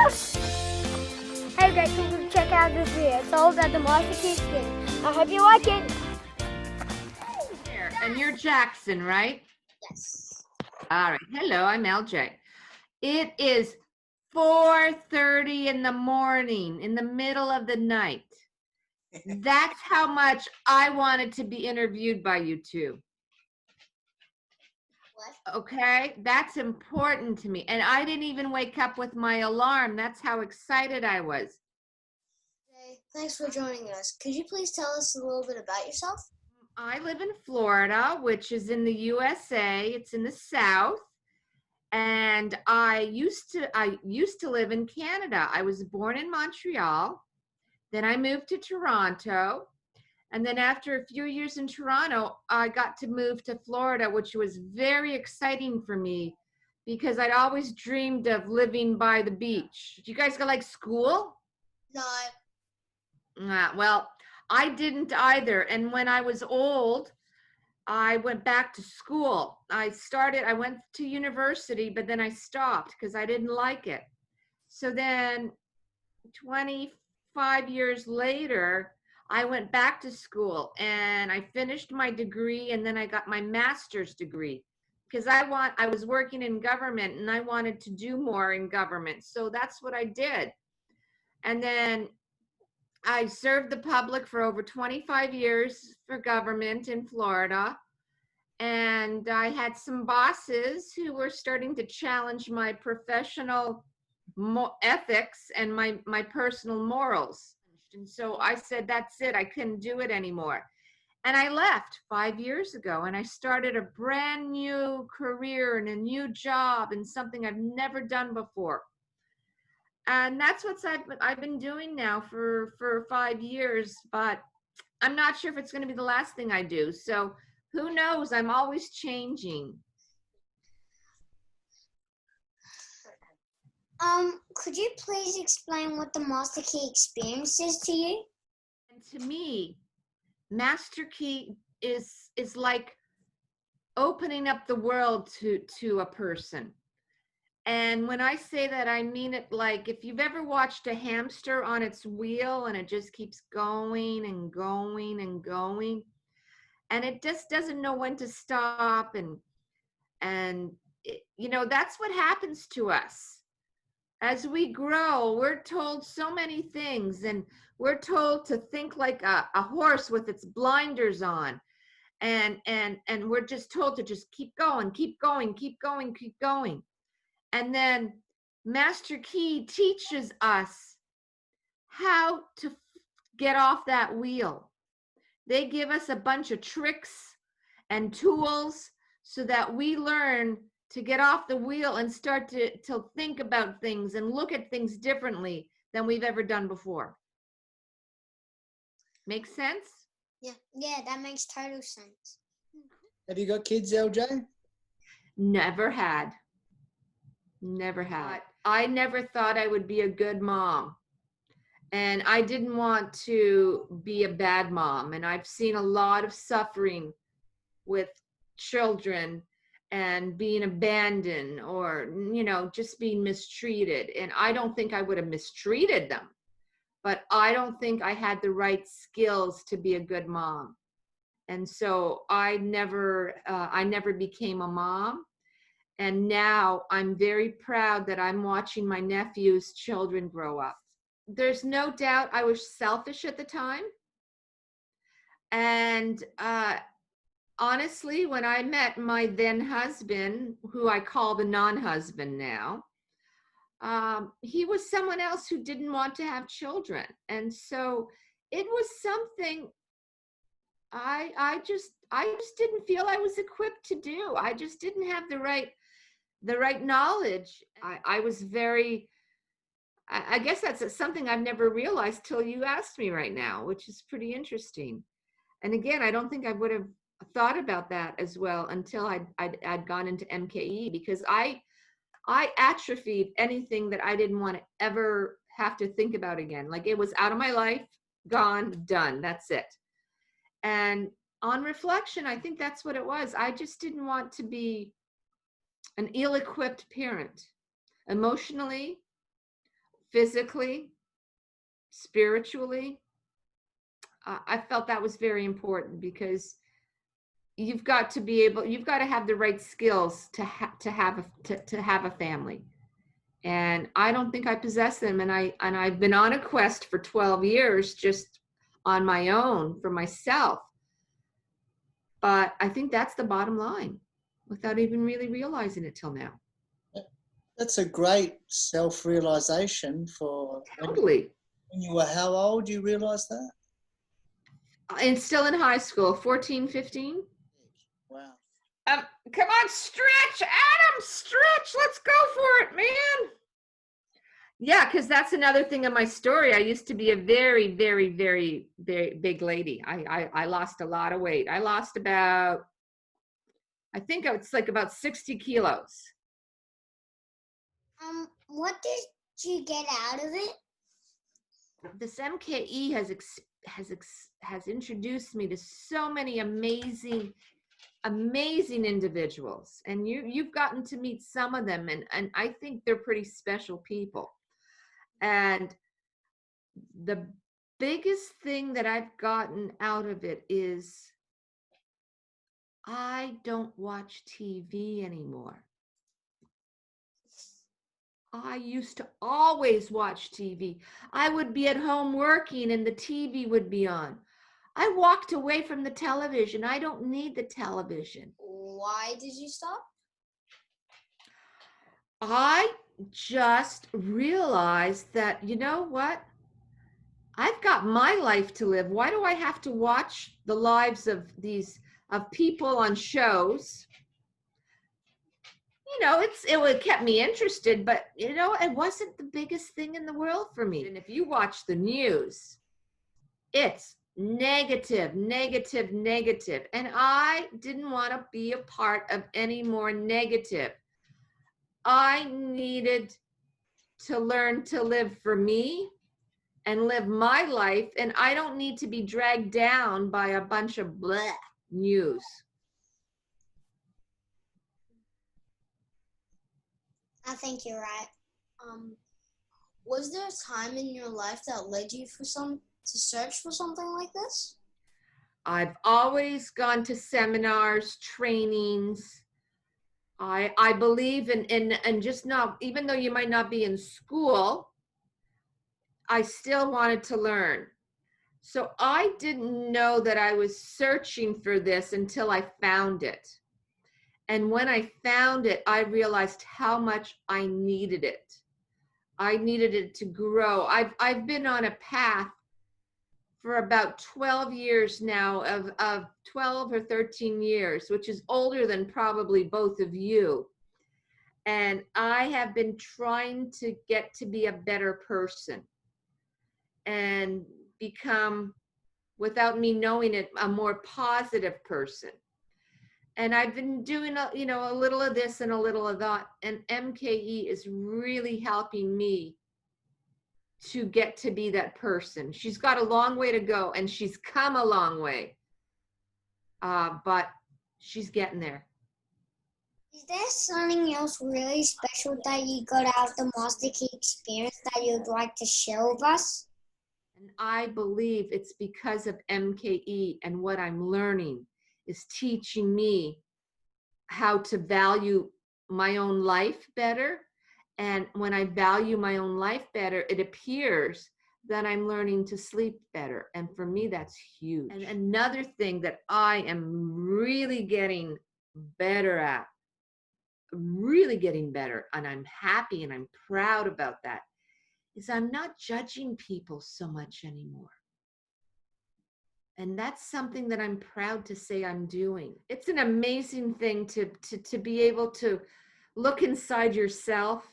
Hey guys, so we'll check out this video. It's all about the Monster Key skin. I hope you like it. And you're Jackson, right? Yes. All right. Hello, I'm LJ. It is 4:30 in the morning, in the middle of the night. That's how much I wanted to be interviewed by you two. What? Okay, that's important to me. And I didn't even wake up with my alarm. That's how excited I was. Hey, thanks for joining us. Could you please tell us a little bit about yourself? I live in Florida, which is in the USA. It's in the South. And I used to live in Canada. I was born in Montreal. Then I moved to Toronto. And then after a few years in Toronto, I got to move to Florida, which was very exciting for me because I'd always dreamed of living by the beach. Do you guys go like school? No. Well, I didn't either. And when I was old, I went back to school. I went to university, but then I stopped because I didn't like it. So then 25 years later, I went back to school and I finished my degree and then I got my master's degree because I was working in government and I wanted to do more in government. So that's what I did. And then I served the public for over 25 years for government in Florida. And I had some bosses who were starting to challenge my professional ethics and my personal morals. And so I said, that's it. I couldn't do it anymore. And I left 5 years ago and I started a brand new career and a new job and something I've never done before. And that's what I've been doing now for 5 years, but I'm not sure if it's going to be the last thing I do. So who knows? I'm always changing. Could you please explain what the Master Key experience is to you? And to me, Master Key is like opening up the world to a person. And when I say that, I mean it like if you've ever watched a hamster on its wheel and it just keeps going and going and going, and it just doesn't know when to stop. And that's what happens to us. As we grow, we're told so many things, and we're told to think like a horse with its blinders on. And we're just told to just keep going, keep going, keep going, keep going. And then Master Key teaches us how to get off that wheel. They give us a bunch of tricks and tools so that we learn to get off the wheel and start to think about things and look at things differently than we've ever done before. Make sense? Yeah, that makes total sense. Have you got kids, LJ? Never had. Never had. I never thought I would be a good mom. And I didn't want to be a bad mom. And I've seen a lot of suffering with children and being abandoned or, just being mistreated. And I don't think I would have mistreated them, but I don't think I had the right skills to be a good mom. And so I never became a mom. And now I'm very proud that I'm watching my nephew's children grow up. There's no doubt I was selfish at the time. And honestly, when I met my then husband, who I call the non-husband now, he was someone else who didn't want to have children. And so it was something I just didn't feel I was equipped to do. I just didn't have the right knowledge. I was very, I guess that's something I've never realized till you asked me right now, which is pretty interesting. And again, I don't think I would have thought about that as well until I'd gone into MKE, because I atrophied anything that I didn't want to ever have to think about again. Like it was out of my life, gone, done, that's it. And on reflection, I think that's what it was. I just didn't want to be an ill-equipped parent, emotionally, physically, spiritually. I felt that was very important because you've got to have the right skills to have a family. And I don't think I possess them. And I've been on a quest for 12 years just on my own for myself. But I think that's the bottom line without even really realizing it till now. That's a great self-realization for Totally. when you were how old you realized that? And still in high school, 14, 15. Wow. Come on, stretch, Adam, stretch. Let's go for it, man. Yeah, because that's another thing in my story. I used to be a very, very, very, very big lady. I lost a lot of weight. I lost about, I think it's like about 60 kilos. What did you get out of it? This MKE has introduced me to so many amazing individuals, and you've gotten to meet some of them, and I think they're pretty special people. And the biggest thing that I've gotten out of it is I don't watch TV anymore. I used to always watch TV. I would be at home working and the TV would be on. I walked away from the television. I don't need the television. Why did you stop? I just realized that, you know what? I've got my life to live. Why do I have to watch the lives of people on shows? You know, it kept me interested, but you know, it wasn't the biggest thing in the world for me. And if you watch the news, it's negative, negative, negative. And I didn't want to be a part of any more negative. I needed to learn to live for me and live my life. And I don't need to be dragged down by a bunch of bleh news. I think you're right. Was there a time in your life that led you to search for something like this? I've always gone to seminars, trainings. I believe in just not, even though you might not be in school, I still wanted to learn. So I didn't know that I was searching for this until I found it. And when I found it, I realized how much I needed it. I needed it to grow. I've been on a path for about 12 years now, of 12 or 13 years, which is older than probably both of you. And I have been trying to get to be a better person and become, without me knowing it, a more positive person. And I've been doing a little of this and a little of that. And MKE is really helping me to get to be that person. She's got a long way to go, and she's come a long way. But she's getting there. Is there something else really special that you got out of the Master Key experience that you'd like to share with us? And I believe it's because of MKE, and what I'm learning is teaching me how to value my own life better. And when I value my own life better, it appears that I'm learning to sleep better. And for me, that's huge. And another thing that I am really getting better at, and I'm happy and I'm proud about that, is I'm not judging people so much anymore. And that's something that I'm proud to say I'm doing. It's an amazing thing to be able to look inside yourself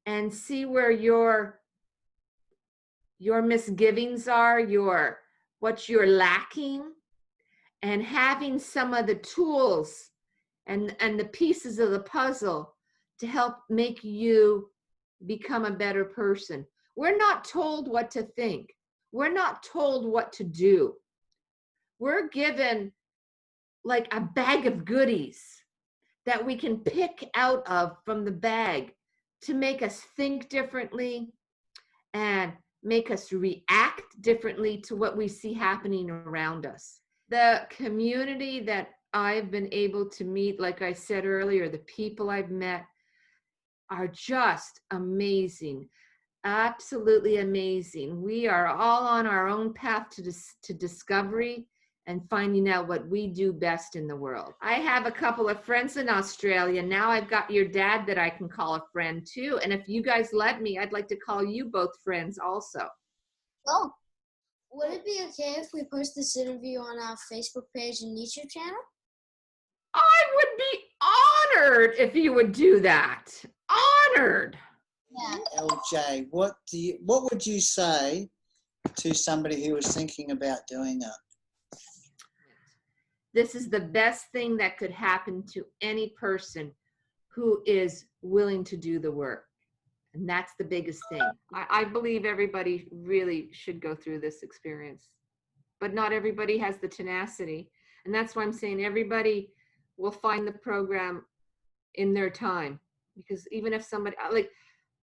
and see where your misgivings are, what you're lacking, and having some of the tools and the pieces of the puzzle to help make you become a better person. We're not told what to think. We're not told what to do. We're given like a bag of goodies that we can pick out of from the bag to make us think differently, and make us react differently to what we see happening around us. The community that I've been able to meet, like I said earlier, the people I've met are just amazing. Absolutely amazing. We are all on our own path to discovery and finding out what we do best in the world. I have a couple of friends in Australia. Now I've got your dad that I can call a friend too. And if you guys let me, I'd like to call you both friends also. Oh, would it be okay if we post this interview on our Facebook page and YouTube channel? I would be honored if you would do that. Honored. Yeah. LJ, what would you say to somebody who was thinking about doing it? This is the best thing that could happen to any person who is willing to do the work. And that's the biggest thing. I believe everybody really should go through this experience, but not everybody has the tenacity. And that's why I'm saying everybody will find the program in their time. Because even if somebody, like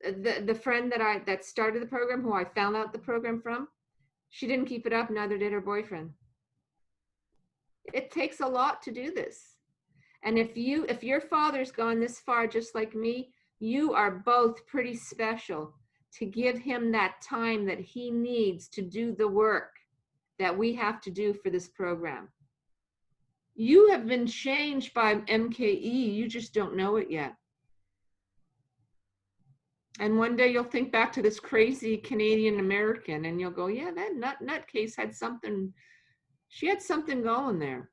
the friend that started the program, who I found out the program from, she didn't keep it up, neither did her boyfriend. It takes a lot to do this. And if your father's gone this far just like me, you are both pretty special to give him that time that he needs to do the work that we have to do for this program. You have been changed by MKE, you just don't know it yet. And one day you'll think back to this crazy Canadian American and you'll go, yeah, that nutcase had something, she had something going there.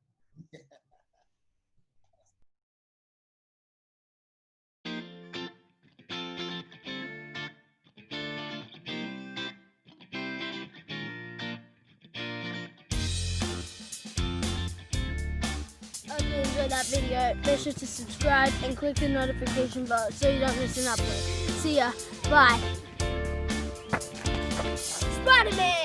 If you enjoyed that video, make sure to subscribe and click the notification bell so you don't miss an upload. See ya. Bye. Spider-Man!